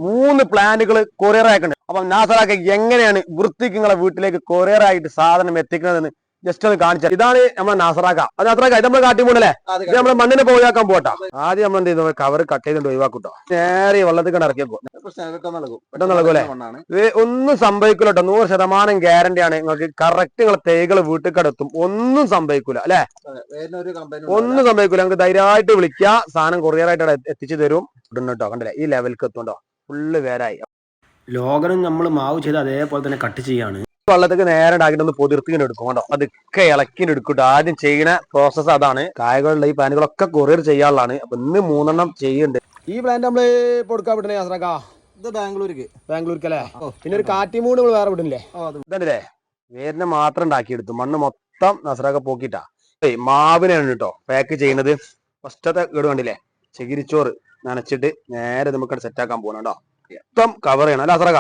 3 പ്ലാന്റുകൾ കൊറിയർ അയക്കുന്നുണ്ട്. അപ്പൊ നാസറാക്ക എങ്ങനെയാണ് വൃത്തിക്ക് നിങ്ങളെ വീട്ടിലേക്ക് കൊറിയർ ആയിട്ട് സാധനം എത്തിക്കുന്നതെന്ന് ജസ്റ്റ് ഒന്ന് കാണിച്ചാൽ. ഇതാണ് നമ്മുടെ നാസറാക്ക. അത് നാസറാക്ക ഇത് നമ്മൾ കാട്ടിമൂണല്ലേ, ഇത് നമ്മള് മണ്ണിനെ ഒഴിവാക്കാൻ പോട്ടാ. ആദ്യം നമ്മൾ എന്ത് ചെയ്തു, കവർ കട്ട് ചെയ്തിട്ട് ഒഴിവാക്കൂട്ടോ. നേരെ വെള്ളത്തിൽ കണ്ട് ഇറക്കിയപ്പോ പെട്ടെന്ന് നൽകൂല്ലേ. ഇത് ഒന്നും സംഭവിക്കൂല കേട്ടോ, 100% ഗ്യാരണ്ടി ആണ്. നിങ്ങൾക്ക് കറക്റ്റ് നിങ്ങളെ തൈകൾ വീട്ടിൽ കടത്തും, ഒന്നും സംഭവിക്കൂല അല്ലെ, ഒന്നും സംഭവിക്കൂല. നിങ്ങൾക്ക് ധൈര്യമായിട്ട് വിളിക്കുക, സാധനം കൊറിയർ ആയിട്ട് എത്തിച്ചു തരും കേട്ടോ. കണ്ടില്ലേ ഈ ലെവലിക്ക് എത്തുണ്ടോ, ഫുള്ള് വേരായി. ലോകനും നമ്മൾ മാവ് ചെയ്ത് അതേപോലെ തന്നെ കട്ട് ചെയ്യാണ്. വെള്ളത്തേക്ക് നേരെ ഉണ്ടാക്കിയിട്ട് പൊതിർത്തിങ്ങനെ എടുക്കും കേട്ടോ. അതൊക്കെ ഇളക്കിന് എടുക്കും. ആദ്യം ചെയ്യുന്ന പ്രോസസ്സ് അതാണ്. കായകളുള്ള ഈ പ്ലാന്റുകളൊക്കെ കൊറിയർ ചെയ്യാനുള്ളതാണ്. അപ്പൊ ഇന്ന് 3 എണ്ണം ചെയ്യുന്നുണ്ട്. ഈ പ്ലാന്റ് നമ്മള് കൊടുക്കാൻ വിടണേ യാത്രക്കാ, ഇത് ബാംഗ്ലൂർക്കല്ലേ. പിന്നെ ഒരു കാറ്റിമൂട് നമ്മൾ വേറെ വിടുന്നില്ലേ, ഇതല്ലേ വേരിനെ മാത്രം ഉണ്ടാക്കിയെടുത്തു. മണ്ണ് മൊത്തം നസറാക്ക പോക്കിട്ടാ. മാവിനാണ് കേട്ടോ പാക്ക് ചെയ്യുന്നത്. ഫസ്റ്റത്തെ കേട് കണ്ടില്ലേ, ചകിരിച്ചോറ് നനച്ചിട്ട് നേരെ നമുക്ക് സെറ്റ് ആക്കാൻ പോകണം കേട്ടോ. മൊത്തം കവർ ചെയ്യണം അല്ല അസറക്ക,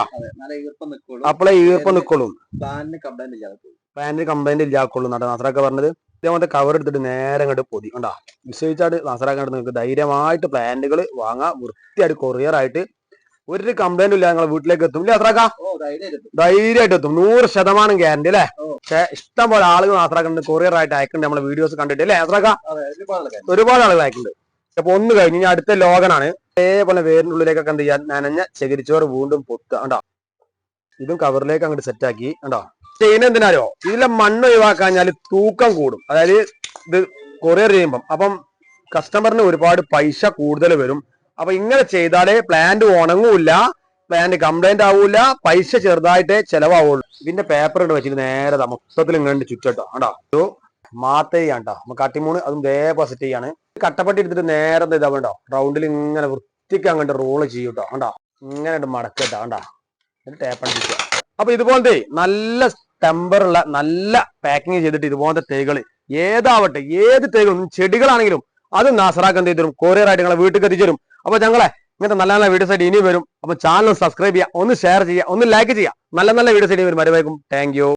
അപ്പോളെ ഈർപ്പം നിക്കോളൂ, പാനിന് കംപ്ലൈന്റ് ഇല്ലാക്കുള്ളൂ എന്നാണ് നസറാക്ക പറഞ്ഞത്. ഇതേപോലത്തെ കവർ എടുത്തിട്ട് നേരെ അങ്ങോട്ട് പൊതി കണ്ടാ വിശ്വസിച്ചായിട്ട് നസറാക്ക നിങ്ങൾക്ക് ധൈര്യമായിട്ട് പ്ലാന്റുകൾ വാങ്ങാം. വൃത്തിയായിട്ട് കൊറിയർ ആയിട്ട് ഒരു കംപ്ലൈന്റും ഇല്ല, നിങ്ങളെ വീട്ടിലേക്ക് എത്തും ഇല്ലേ നസറാക്ക, ധൈര്യമായിട്ട് എത്തും. 100% ഗ്യാരണ്ടി അല്ലേ. പക്ഷെ ഇഷ്ടം പോലെ ആളുകൾ നസറാക്ക കൊറിയർ ആയിട്ട് അയക്കുന്നുണ്ട്, നമ്മളെ വീഡിയോസ് കണ്ടിട്ട് അല്ലേ നസറാക്ക, ഒരുപാട് ആളുകൾ അയക്കുന്നുണ്ട്. അപ്പൊ ഒന്ന് കഴിഞ്ഞ് ഇനി അടുത്ത ലോകനാണ്. അതേപോലെ വേരിന്റെ ഉള്ളിലേക്കൊക്കെ എന്ത് ചെയ്യാൻ നനഞ്ഞ ചകിരിച്ചോറ് വീണ്ടും പൊത്തുക കണ്ടോ. ഇതും കവറിലേക്ക് അങ്ങോട്ട് സെറ്റ് ആക്കി കണ്ടോ. ചെയ്യുന്ന എന്തിനാരോ, ഇതിലെ മണ്ണ് ഒഴിവാക്കാഞ്ഞാൽ തൂക്കം കൂടും. അതായത് ഇത് കൊറിയർ ചെയ്യുമ്പം അപ്പം കസ്റ്റമറിന് ഒരുപാട് പൈസ കൂടുതൽ വരും. അപ്പൊ ഇങ്ങനെ ചെയ്താലേ പ്ലാന്റ് ഉണങ്ങൂല, പ്ലാന്റ് കംപ്ലൈന്റ് ആവൂല, പൈസ ചെറുതായിട്ടേ ചെലവാവുള്ളൂ. ഇതിന്റെ പേപ്പർ ഇട്ട് വെച്ചിട്ട് നേരെ മൊത്തത്തിൽ ഇങ്ങനെ ചുറ്റട്ടോ കണ്ടോ. മാത്ത ചെയ്യാണ്ടോ നമുക്ക് കട്ടിമൂണ് അതും ഇതേപോലെ സെറ്റ് ചെയ്യാണ്. കട്ടപ്പട്ടി എടുത്തിട്ട് നേരെ ഇതാവണ്ടോ റൗണ്ടിൽ ഇങ്ങനെ വൃത്തിക്ക് അങ്ങോട്ട് റോള് ചെയ്യൂട്ടോ കണ്ടോ. ഇങ്ങനെ മടക്കട്ടോ കണ്ടോ, എന്നിട്ട് ടേപ്പ് അടിക്കുക. അപ്പൊ ഇതുപോലത്തെ നല്ല ടെമ്പറുള്ള നല്ല പാക്കിങ് ചെയ്തിട്ട് ഇതുപോലത്തെ തൈകൾ ഏതാവട്ടെ, ഏത് തൈകളും ചെടികളാണെങ്കിലും അത് നാസറാക്ക് എന്ത് ചെയ്തു കൊറിയർ ആയിട്ട് നിങ്ങളെ വീട്ടിൽ എത്തിച്ചേരും. അപ്പൊ ഞങ്ങളെ ഇങ്ങനത്തെ നല്ല നല്ല വീഡിയോസ് ആയിട്ട് ഇനിയും വരും. അപ്പൊ ചാനൽ സബ്സ്ക്രൈബ് ചെയ്യുക, ഒന്ന് ഷെയർ ചെയ്യുക, ഒന്ന് ലൈക്ക് ചെയ്യുക. നല്ല നല്ല വീഡിയോസ് ആയിട്ട് വരും. വരുമായിരിക്കും. Thank you.